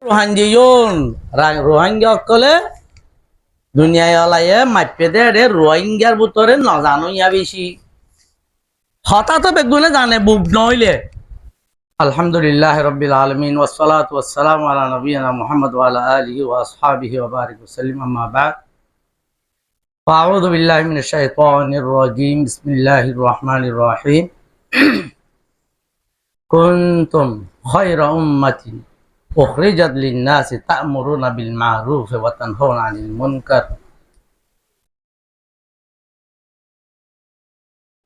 রোহাঙ্গিয়ন রোহাঙ্গা অকলে দুনিয়ায় অলাইয়ে মাইপেদে রে রোহিঙ্গার ভিতরে নজানো ইয়া বেশি হঠাৎ বেগুনে জানে বুক নইলে আলহামদুলিল্লাহ রাব্বিল আলামিন ওয়াসসালাতু ওয়াসসালামু আলা নবিয়িনা মুহাম্মদ ওয়া আলা আলিহি ওয়া আসহাবিহি ওয়া বারিক ওয়াসাল্লাম আম্মা বা'দ ফাআউযু বিল্লাহি মিনাশ শাইতানির রাজীম বিসমিল্লাহির রহমানির রহিম কুনতুম খায়রা উম্মাতিন উখরিজাত লিন-নাসি তা'মুরুনা বিল মা'রুফি ওয়া তানহাউনা 'আনিল মুনকার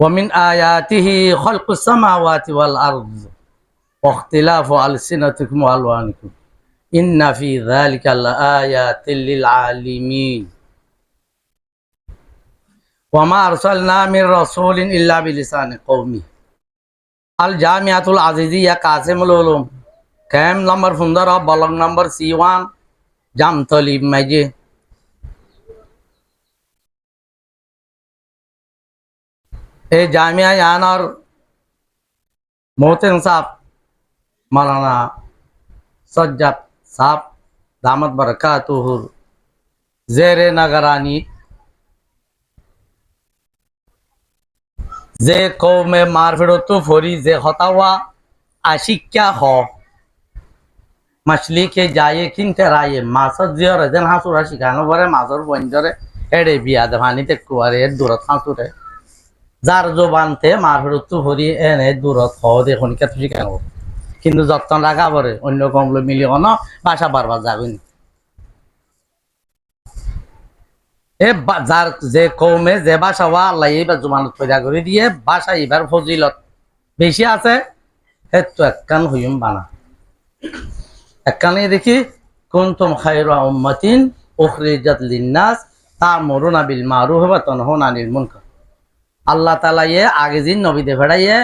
ওয়া মিন আয়াতিহি খালকুস সামাওয়াতি ওয়াল আরদ ওয়া ইখতিলাফু আলসিনাতিকুম ওয়া আলওয়ানিকুম ইন্না ফি যালিকা লাআয়াতিল লিল আলিমিন ওয়া মা আরসালনা মির রাসূলিন ইল্লা বিলিসানি কওমিহি আল জামিআতুল আজিজিয়া কাসিমুল উলুম ক্যাম্প নম্বর 15 ব্লক নম্বর C1 জামতলি মাইজে এই জামিয়া ইয়ানার মোহতেন সাহেব মাওলানা সজ্জাদ সাহেব দামত বরকাতুহু জেরে নগরানি যে কৌমে মারফিরতু ফরি যে হতাওয়া আশিক্যা হ মাছলি কে যায় কিনতে রায়ে মাছর জিয়রে যেন হাঁসুরা শিখানো পরে মাছর বঞ্জরে এড়ে বিয়া দে পানিতে কুয়ারে এর দূরত হাঁসুরে যার জবানতে মারফিরতু ফরি এনে দূরত হ দেখুন কেতু শিখানো কিন্তু যত্ন রাখা পরে অন্য কমলো মিলি অন বাসা বারবার যাবেন এ যার যে কৌমে যে ভাষা ওয়া আল্লাহ এইবার জমানত পয়দা করে দিয়ে ভাষা এবার ফজিলত বেশি আছে হেতু একখান হইম বানা একখানে দেখি কুনতুম খায়রা উম্মাতিন উখরিজাত লিন-নাস তা'মুরুনা বিল মা'রুফি ওয়া তানহাউনা 'আনিল মুনকার আল্লাহ তাআলা এ আগে জিন নবী দে ফেড়াইয়ে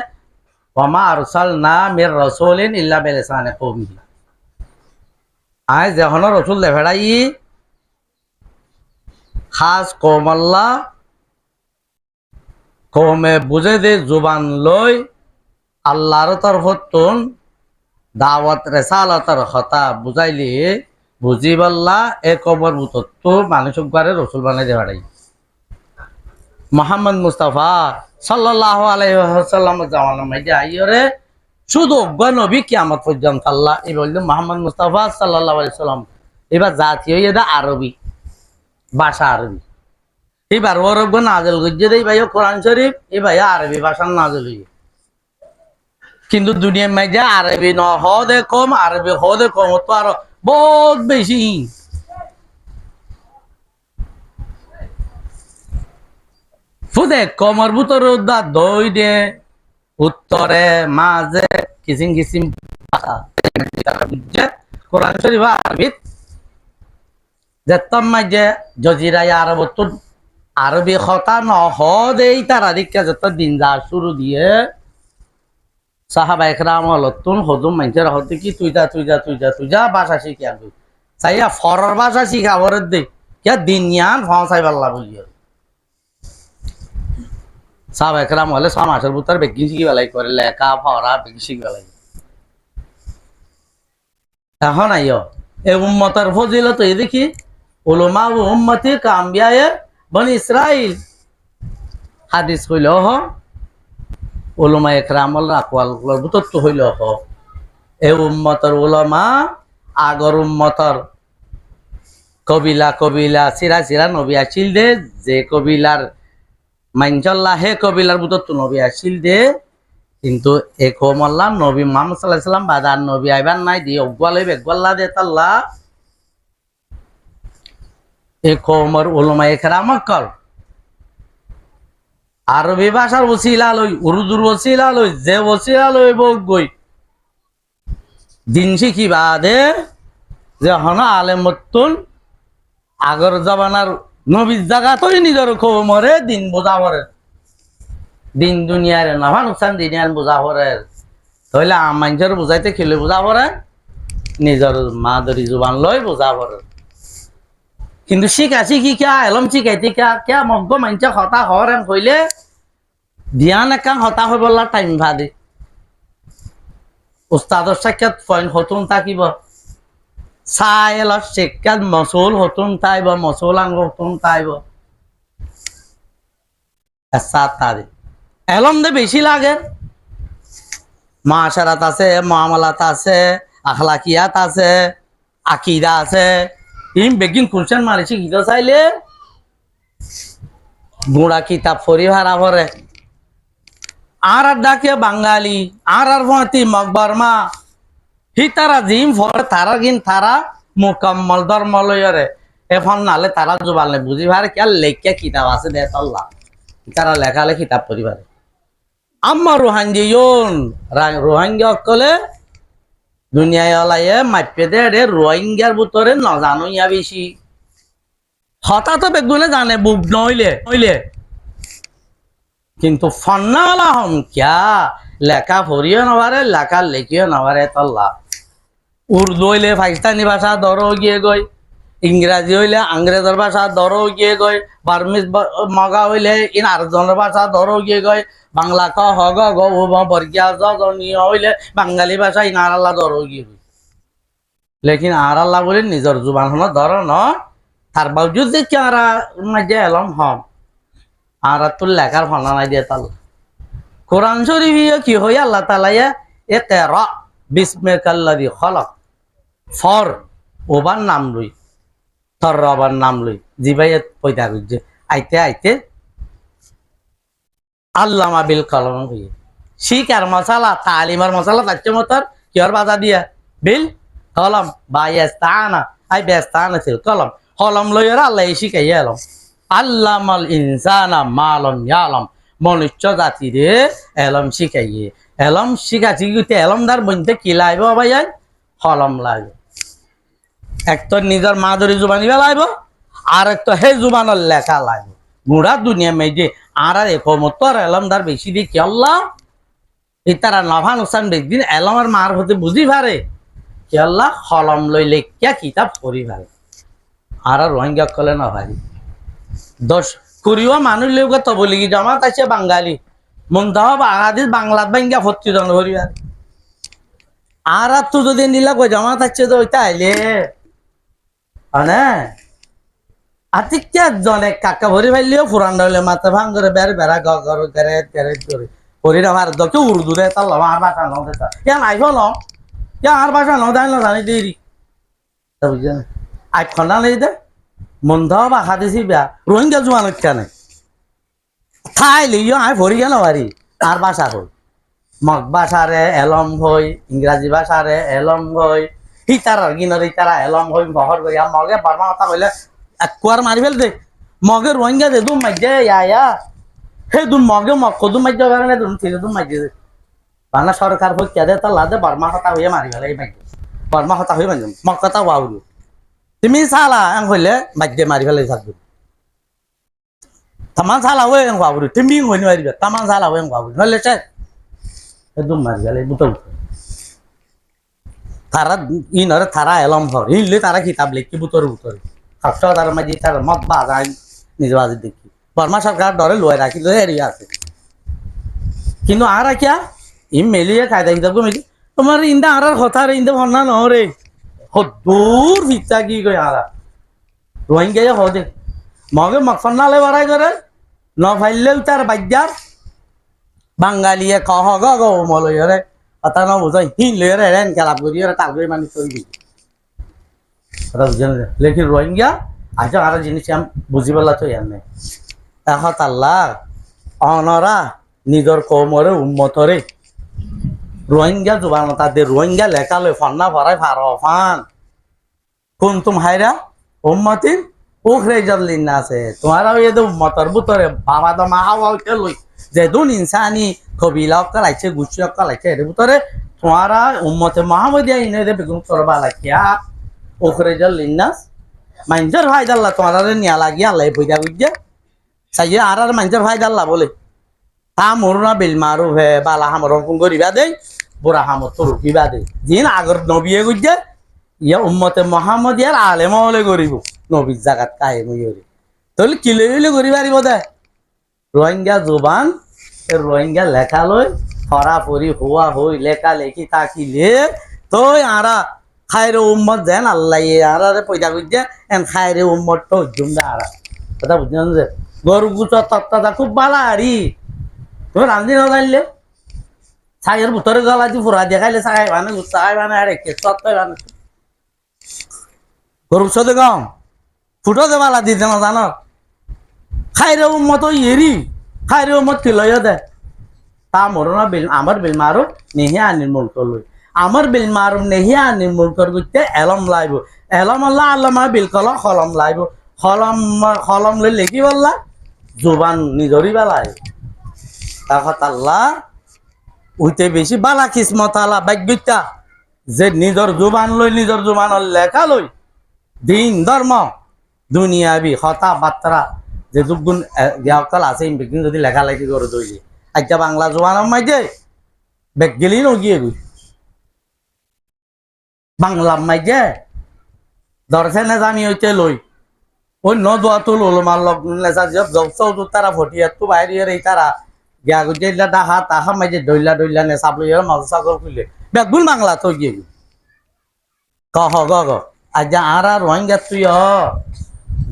ওয়া মা আরসালনা মির রাসূলিন ইল্লা বিলিসানি কওমিহি আয় যখন রাসূল দে ফেড়াই খাস কৌমাল্লা কৌমে বুঝে দে জুবান লই আল্লাহর তরফতুন দাওয়াত রেসালাতর কথা বুঝাইলি বুঝিবাল্লা এ কবর বুতত্ব মানুষক বারে রসুল বানাই দেওয়াই মোহাম্মদ মুস্তাফা সাল্লাল্লাহু আলাইহি ওয়াসাল্লাম জামানা মাইজে আইরে শুধু অজ্ঞ নবী কিয়ামত পর্যন্ত আল্লাহ এই বললেন মোহাম্মদ মুস্তাফা সাল্লাল্লাহু আলাইহি ওয়াসাল্লাম এবার জাতীয় এটা আরবি ভাষা আরবি এবার ওরব নাজেল গজ্জে দেই ভাই কোরআন শরীফ এই ভাই আরবি ভাষার নাজেল হই কিন্তু দুনিয়ার মাঝে আরবি ন হদে কম আরবি হদে কম তো আর বহুত বেশি ফুদে কমর ভিতর দা দই দে উত্তরে মাঝে কিসিম কিসিম কোরআন শরীফ আরবি যেতম মাঝে জজিরায় আরব তো আরবি কথা ন হদে তারা দিকে যত দিন যা শুরু দিয়ে সাহাবা একরাম হলতুন হজুম মানুষের হতে কি তুই যা ভাষা শিখি আনবি চাইয়া ফরর ভাষা শিখা ভরের দে কে দিন ইয়ান ফাঁসাই পাল্লা বলিও সাহাবা একরাম হলে 6 মাসের ভিতর বেগিন শিখি বেলাই করে লেখা ফরা বেগিন শিখি বেলাই এখন আইও এ উম্মতের ফজিলত এই দেখি উলামা ও উম্মতি কাম্বিয়ায়ে বনি ইসরাইল হাদিস কইল হ উলামা একরামল আকওয়াল বুতত্ব হইল হ এ উম্মতের উলামা আগর উম্মতের কবিলা সিরা নবী আসিল দে যে কবিলার মাইনজাল্লাহ হে কবিলার বুতত্ব নবী আসিল দে কিন্তু এ কমল্লা নবী মুহাম্মদ সাল্লাল্লাহু আলাইহি ওয়াসাল্লাম বাদার নবী আইবার নাই দিয়ে অগওয়ালে বেগওয়াল্লা দে তাল্লাহ এ কওমর উলামা একরাম কল আরবি ভাষার ওসিলা লই উর্দুর ওসিলা লই যে ওসিলা লই বগই দিন শিখি বাদে যে হন আলেমতুন আগর জামানার নবীর জায়গা তো নিজের কওমরে দিন বোঝা করে দিন দুনিয়ার না নুকসান দিনিয়ান বোঝা করে তাহলে মানুষের বুঝাইতে খেলে বোঝা করে নিজের মাদরি জুবান লই বোঝা করে কিন্তু শিখা শিখি কে এলম শিখাইতে কে মগ্গ মানুষ হতা হরেন কইলে ধ্যান একাং হতা হয়ে বললা টাইম ভাদে উস্তাদর সাক্ষাৎ পয়েন্ট হতুন থাকিব সাইল শিক্ষাত মসুল হতুন তাইব মসুলাঙ্গ হতুন তাইব সাত তারিখ এলম দে বেশি লাগে মাশারাত আছে মুআমালাত আছে আখলাকিয়াত আছে আকিদা আছে ইম বেগিন কুরশন মারিছি গিদা চাইলে গুড়া কিতাব ফরি ভাড়া ভরে আর ডাকে বাঙালি আর ভতি মকবরমা হি তারা জিম ফর তারা গিন তারা মুকম্মল ধর্ম লয়রে এখন নালে তারা জুবালে বুঝি ভারে কে লেখা কিতাব আছে দে আল্লাহ তারা লেখালে কিতাব পরিবারে আম্মা রোহাঙ্গিয়ন রোহাঙ্গা অকলে দুনিয়ায় ওলাইয়ে মাপে দে রে রোহিঙ্গার ভিতরে নজানো ইয়া বেশি হঠাৎ বেগুনে জানে বুক নইলে কিন্তু ফন্নাওয়ালা হম ক্যা লেখা পড়িও নবারে লেখা লেখিও নবারে তল্লা উর্দু হইলে পাকিস্তানি ভাষা ধরো গিয়ে গই ইংরাজি হইলে আংরেজের ভাষা ধরো গিয়ে গই বার্মিজ মগা হইলে ইন আরেকজনের ভাষা ধরো গিয়ে গই বাংলা ক হ গ গ ও বর্গিয়া জনীয় হইলে বাঙালি ভাষা ইন আর আল্লাহ ধরো গিয়ে গই লেকিন আর আল্লাহ বলে নিজের জুবান হলো ধরো ন তার বাউজুদ যে কি আর মাঝে এলম হম আর তোর লেখার ফলা নাই দিয়ে তাল কোরআন শরীফ কি হই আল্লাহ তাআলা এ তেরা বিসমিকাল্লাযী খলাক ফর ওবার নাম লই তর রবার নাম লই জিবাই পয়দা করছে আইতে আল্লামা বিল কলম হইয়ে শিকার মশালা তালিমার মশালা তাচ্ছে মতর কিহর বাজা দিয়া বিল কলম বায়াস্তানা আই বেস্তানা ছিল কলম কলম লইরা আল্লাহ শিখাইয়া এলম আল্লামাল ইনসানা মালম ইয়ালম মনুষ্য জাতিরে এলম শিখাইয়ে এলম শিখাচ্ছি কিন্তু এলমদার বইতে কি লাইব ভাই কলম লাগবে এক তো নিজের মাদুরি জুবানি লাইব আর এক তো হে জুবানের লেখা লাগবে গুড়া দুনিয়া মেজে আর একমতর এলমদার বেশি দিয়ে কি আল্লাহ তারা নভা নুকসান দেখদিন এলমের মার হতে বুঝি পারে কি আল্লাহ কলম লই লেখিয়া কিতাব পড়ি পারে আর রোহিঙ্গা কলে না ভাই দশ কুড়িও মানুষ লোক তো বলি কি জমাত আছে বাঙালি মন্দাহ বাংলাদেশ বাংলাত বাঙ্গা ভর্তি জন হরিবার আর তো যদি নিলা কই জমাত আছে তো ওইটা আইলে মানে আতিক্যা জনে কাকা ভরি ভাইলেও ফুরান হইলে মাথা ভাঙ করে বেড়ে বেড়া গর করে করে হরি আমার দকে উর্দু দে তাল আর ভাষা ন দে কেন আইব ন কে আর ভাষা ন দেয় না জানি দেরি বুঝছেন আই খন্ডা নেই দে মন্দ বা খাদিছি বেয়া রোহিঙ্গা জোয়ান কেন ঠাই লিও আই ভরি গেল বাড়ি আর ভাষা হই মগ ভাষারে এলম হই ইংরাজি ভাষারে এলম হই হিতার গিনর হিতারা এলম হই বহর করি আর মগে বার্মা কথা কইলে কুয়ার মারি ফেল দে মগে রোহিঙ্গা দে দুম মাইজে ইয়া হে দুম মগে মগ কদুম মাইজে কারণে দুম ঠিক দুম মাইজে বাংলা সরকার হই কে দে তা লাদে বার্মা কথা হইয়া মারি ফেলে এই মাইজে বার্মা কথা হই মাইজে মগ কথা ওয়াউলু তুমি সালা আং হইলে মাইজে মারি ফেলে থাকবে taman salah we yang kwaburi timbing we ni wari taman salah we yang kwaburi nole cek itu mari gale betul tara inare tara elam hor ile tara kitab lekhi butor khafsa tara maji tara mat bazai nijwazi dekhi Burma sarkar dore loy rakhi do area ase kintu ara kya im meliye kaida kitab ko meli tomar inda arar kotha re inda bhanna no re hodur hitta ki go ara rohingya ya hode mage makfanna le barai करे ন ফাইলেও তার বাজ্যার বাঙালিয়ে কহ গ গ মলয়রে কথা ন বুঝাই হিন লয়রে রেন খেলাপ করি তার করে মানুষ চলবি কথা বুঝেন লেকিন রোহিঙ্গা আজ আর জিনিস আমি বুঝি পেলা তো ইয়ার নেই এখন আল্লাহ অনরা নিজের কৌমরে উন্মতরে রোহিঙ্গা জুবান তাদের রোহিঙ্গা লেখা লই ফন্না ভরাই ফার ফান কোন তুম হাইরা উম্মতিন ওখরে জল্লিন আছে তোমারা ওই তো মতর বুতরে বাবা তো মা হাওয়া উঠে লই যে দুন ইনসানি কবিলা কলাইছে গুছিয়া কলাইছে এর বুতরে তোমারা উম্মতে মুহাম্মদিয়া ইনে দে বেগুন করবা লাগিয়া ওখরে জল্লিন নাস মাইনজর ভাই আল্লাহ তোমারা নিয়া লাগিয়া আল্লাহ বইদা বুঝে সাইয়ে আর মাইনজর ভাই আল্লাহ বলে তা মরুনা বিল মারুফ হে বালা হামর হুকুম করিবা দেই বুড়া হামর তো রুকিবা দেই দিন আগর নবিয়ে গুজে ইয়া উম্মতে মুহাম্মদিয়ার আলেম হলে করিব নবীর জাগাত কায়েম হইরে তাহলে কিলে হইলে করি পারিব দে রোহিঙ্গা জুবান রোহিঙ্গা লেখা লই ফরা ফরি হুয়া হই লেখা লেখি তাকিলে তই আরা খায়রে উম্মত যেন আল্লাহ আরে পয়দা করছে এন খায়রে উম্মত তো হুজুম দা আরা কথা বুঝছেন যে গরু গুছো তত্ত্বটা খুব ভালো আরি তুমি রান্ধি না জানলে ছাগের ভিতরে গলা দিয়ে ফুরা দেখাইলে ছাগাই মানে গুছাই মানে আরে কে তত্ত্ব মানে গরু সাথে কম ফুটো দে বালা দিতে না জানো খায়রে উম্মত এরি খায়রে উম্মত কি লয় দে তা মরনা বিল আমার বিল মারো নেহি নির্মূল করলই আমার বিল মারুম নেহি নির্মূল করতে এলম লাইব এলম আল্লাহ আল্লামা বিল কলম লাইব কলম লই লেখি বললা জুবান নিজরি বেলায় তারপর আল্লাহ উইতে বেশি বালা কিসমত আলা ভাগ্যটা যে নিজর জুবান লই নিজর জুবানের লেখা লই দিন ধর্ম দুনিয়াবি হতা বাত্রা যে দুগুণ জ্ঞাকল আছে বিজ্ঞান যদি লেখালেখি করে দই আজকে বাংলা জোয়ানের মাঝে বেগ গেলি নগিয়ে গই বাংলার মাঝে দর্শে না জানি হইতে লই ওই ন দোয়া তো লোল মার লগ লেসা জব জবসাও তো তারা ফটিয়া তো বাইরে এই তারা গিয়া গুজে ডাহা তাহা মাঝে দইলা নে সাবলো এর মাল সাগর খুলে বেগুন বাংলা তো গিয়ে কহ গ আজ আর রোহিঙ্গা তুই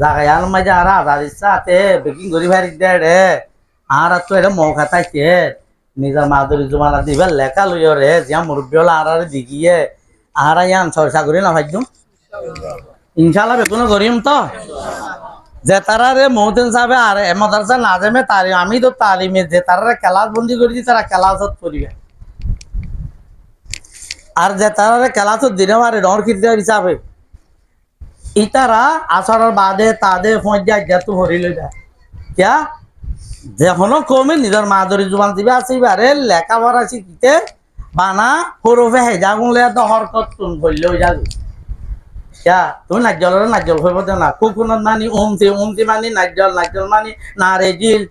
জাগায়াল মাঝে আর আধার ইচ্ছাতে বেকিং করি ভারি দে রে আর তো এটা মৌ খাতাইছে নিজের মাদুরি জমানা দিবে লেখা লইয় রে যা মুরব্বী হল আর দিগিয়ে আর ইয়ান চর্চা করি না ভাইজুম ইনশাল্লাহ বেগুন করিম তো যে তারা রে মহতেন সাহেব আর মাদ্রাসা না যাবে তালিম আমি তো তালিমে যে তারা ক্লাস বন্দি করেছি তারা ক্লাসত করিবে আর যে তারা ক্লাসত দিনে পারে ডর খিতে হিসাবে ইতারা আসরের বাদে তাদের পর্যায়ে যেত হরি লই যায় কিয়া যেখনো কমে নিজের মাদুরি জুবান দিবে আসিবারে লেখাপড়া শিখিতে বানা হরফে হেজাগুলে তো হরকত তুন বললেও যাবে কিয়া তুমি নাজ্জল হইব দে না কুকুনত মানি উমতি মানি নাজ্জল মানি নারেজিল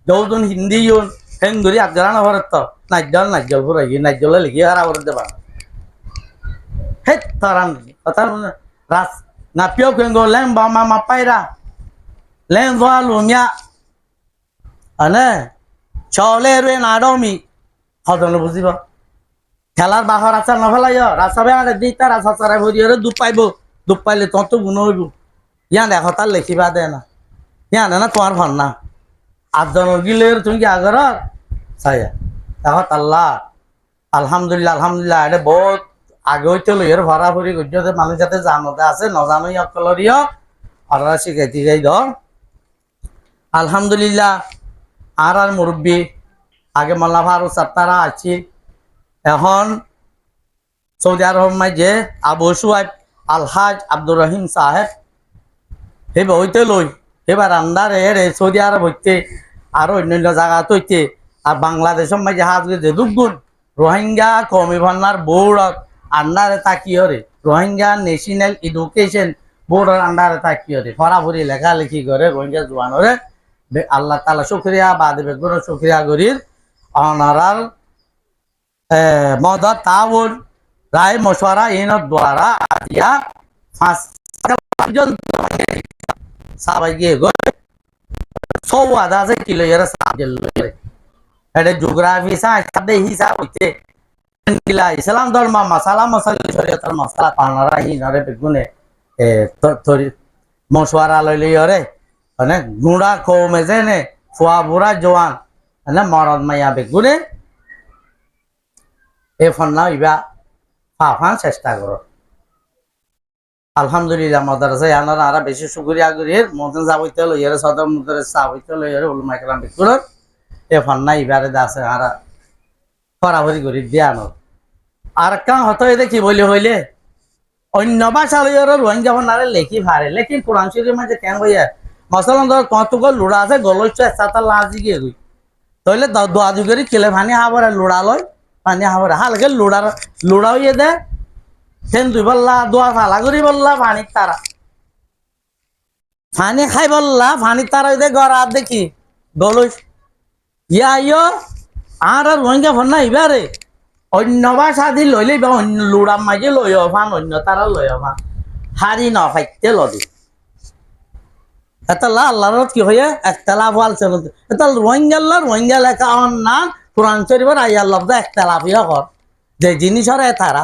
যৌদুন হিন্দি ইউন হেঙ্গুরি আজরা না ভরত তো নাজ্জল ফুরাই নাজ্জলে লিখি আর আবার দেবা হে তারান কথা রাস na pio kwengo lemba mama paira lemba lumia ane chole re na domi hodon buziba খেলার বাহার আছে না ফেলাই রাস্তা আগে দিতা রাস্তা চারা ভরিয়ে দুপ পাইলে তত গুণ হইব ইয়া দেখো তার লেখিবা দে না ইয়া না তোমার ভান না আটজন গিলে তুমি কি আগর চাইয়া দেখো আল্লাহ আলহামদুলিল্লাহ এটা বহুত আগে হইতে লইয়ের ভরা ভরি গজ্যতে মানুষ যাতে জানোতে আছে নজানো অকলরিয় অরা শিখাইতে যাই দ আলহামদুলিল্লাহ আর মুরব্বী আগে মোল্লা ফারুক সাত্তারা আছি এখন সৌদি আরব মাঝে আবু সুয়াইব আলহাজ আব্দুর রহিম সাহেব সেইবার হইতে লই এবার আন্দারে রে সৌদি আরব হইতে আর অন্যান্য জায়গাত হইতে আর বাংলাদেশের মাঝে হাত গেছে দুগুণ রোহিঙ্গা কমিশনার বোর্ডত আন্ডারে তাকিয়রে রোহিঙ্গা ন্যাশনাল এডুকেশন বোর্ডের আন্ডারে তাকিয়রে ফরাফরি লেখালেখি করে রোহিঙ্গা জোয়ানরে আল্লাহ তাআলা শুকরিয়া বাদে বেগুন শুকরিয়া করির অনারার মদত তাউন রায় মশওয়ারা ইন দ্বারা দিয়া পাঁচ সবাই গিয়ে গো সব আদা আছে কিলো এর সাজেল এটা জিওগ্রাফি সাইন্স সাথে হিসাব হইতে ইসলাম ধর্ম মশালা মশালি শরীয়তের মশলা পানারা হিনরে বেগুনে তরি মশওয়ারা লইলি রে মানে গুড়া কমে যেনে ফুয়া বুড়া জোয়ান মানে মরদ মাইয়া বেগুনে এ ফন্না ইবা পাফান চেষ্টা করো আলহামদুলিল্লাহ মাদ্রাসায় আনারা আরা বেশি শুকরিয়া করির মতন যাবইতে লইয়ারে সদর মুদরে সাবইতে লইয়ারে উলমা کرام বেকুর এ ফন্না ইবারে দাসে আরা ফরাফরি করি দিয়ানো আর কাম হতো এতে কি বলি হইলে অন্য ভাষা লইয়ারে রোহিঙ্গা ফন্নারে লেখি ভারে লেকিন কোরআন শরীফের মাঝে কেন হইয়া মসলন ধর কতগুলো লুড়া আছে গলইছ সাতা লাজি গিয়ে গই তাইলে দোয়া যুগেরি কেলে পানি হাবরে লুড়া লয় পানি হাবরে হালকে লুড়া হইয়ে দে সেন দুই বললা দোয়া ফালা করি বললা পানির তারা পানি খাই বললা পানির তারা দে গড় আর দেখি গলইছ ইয়া আর রোহিঙ্গা ফন্না ইবারে অন্য ভাষা দি লইলে বা অন্য লুড়ার মাঝে লই ফান অন্য তারা লই ফান হারি ন ফাইতে লদি এটা আল্লাহর কি হয়ে একতলাফ আলছে এটা রোহিঙ্গা লেখা অন নাম কোরআন শরীফের আয়ার লফজ একতলাফিয়া কর যে জিনিসের তারা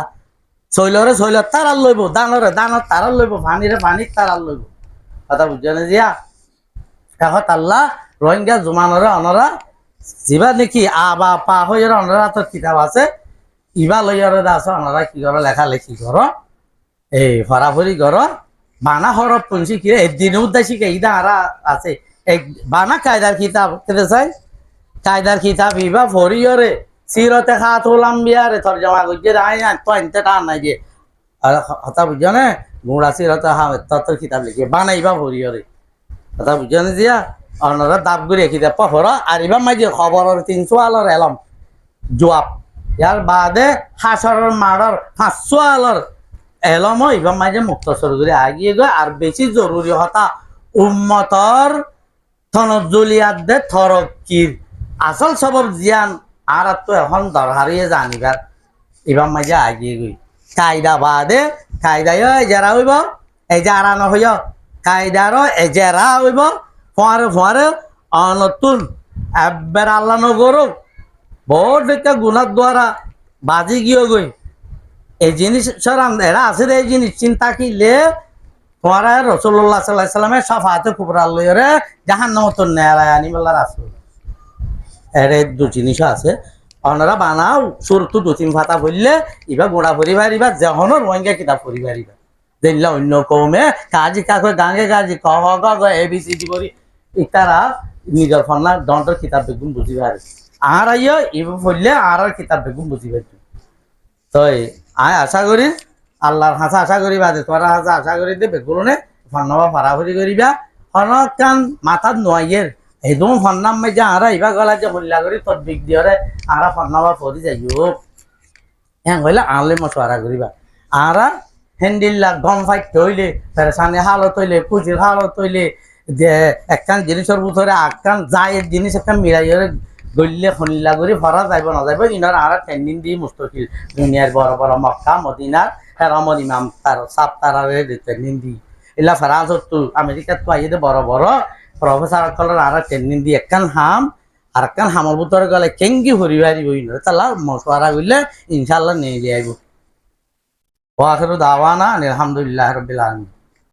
শৈলরে শৈলত তারার লইব, দানরে দানত তারার লইব, পানিরে পানির তারার লইব। কথা বুঝছে না জিয়া? এখন আল্লাহ রোহিঙ্গা জুমানরে অনরা যিবা নাকি আবা পা হয়ে অনরা তো কিতাব আছে ইবা লইয়ারে আছে অনরা কি করো লেখালেখি করো এই ফরাফরি করো বানা হরফ পুঞ্জি কি একদিন উদ্দেশ্যে ইদা আরা আছে এক বানা কায়দার কিতাব কেটে চাই কায়দার কিতাব ইবা ফরিয়রে সিরতে খাতুল আম্বিয়ারে তরজমা কইছে রাই না তো এনতে টান নাই যে আর কথা বুঝছো না গুড়া সিরতে হা তত কিতাব লিখে বানাইবা ফরিয়রে কথা বুঝছো না দিয়া অনরা দাব করে কিতাব পড়ো আর ইবা মাঝে খবরের 300 আলোর এলম জবাব ইয়ার বাদে হাসরের মাড়র 500 আলোর এলম ইবা মাঝে মুক্তসর করে আগিয়ে গয় আর বেশি জরুরি হতা উম্মতর তনজ্জুলিয়াত দে থরকির আসল সবব জিয়ান আর তো এখন দরকারিয়ে জানিবার ইবাম মাঝে আগিয়ে গই কায়দা বাদে কায়দায় এজারা হইব এজারা নহইয় কায়দার এজারা হইব ফোয়ারে ফোয়ারে নতুন একবার আল্লাহ নগরো বহুত একটা গুণার দ্বারা বাজি গিয়ে গই এই জিনিস এরা আছে এই জিনিস চিন্তা কিলে তোমারা রসুল্লাহ সাল্লাহ সাল্লামের সাফাতে কুবরা লইরে জাহান্নামত নেয়ালায় আনিবেলার আছে এর দু জিনিস আছে ওনারা বানাও সুরতু 2-3 ফাতা বললে ইবা গোড়া পরিবার ইবা যখন রোহিঙ্গা কিতাব পরিবার ইবা দেখলে অন্য কমে কাজি কাকে গাঙ্গে কাজি কহ গ এবিসিডি করি ইতারা নিজের ফন্না দন্ডর কিতাব বেগুন বুঝিবার আর আইয় ইবা পড়লে আর কিতাব বেগুন বুঝিবার তো আয় আশা করি আল্লাহর হাসা আশা করি বাদে তোরা হাসা আশা করি দে বেগুনে ফন্নবা ফারাফারি করিবা হনকান মাথাত নোয়াইয়ের একদম ফন্নাম মাইজা আরা ইবা গলা যে হল্লা করি তদবিক দিয়রে আরা ফন্নবা পড়ি যাইও হ্যাঁ হইলে আনলে মশওয়ারা করিবা আরা হেন্ডিল্লা গম ফাইট হইলে পেরেশানি হালত হইলে পুঁজির হালত হইলে যে একখান জিনিসের ভিতরে আটখান যায়ের জিনিস একটা মিলাইয়ের গল্লে হল্লা করি ভরা যাইব না যাইব ইনার আরা ট্রেন্ডিং দিয়ে মুস্তকিল দুনিয়ার বড় বড় মক্কা মদিনার হেরামর ইমাম তার সাপ তারারে ট্রেন্ডিং দি এলা ফ্রান্স তো আমেরিকার তো আইয়ে বড় বড় প্রফেসর কলর আর ট্রেনিং দিয়ে একখান হাম আর একখান হামর ভিতরে গেলে কেঙ্গি হরিবারি বই না তাহলে মশওয়ারা করলে ইনশাল্লাহ নিয়ে যাইব ওয়া আখিরু দাওয়ানা আলহামদুলিল্লাহি রাব্বিল আলামিন।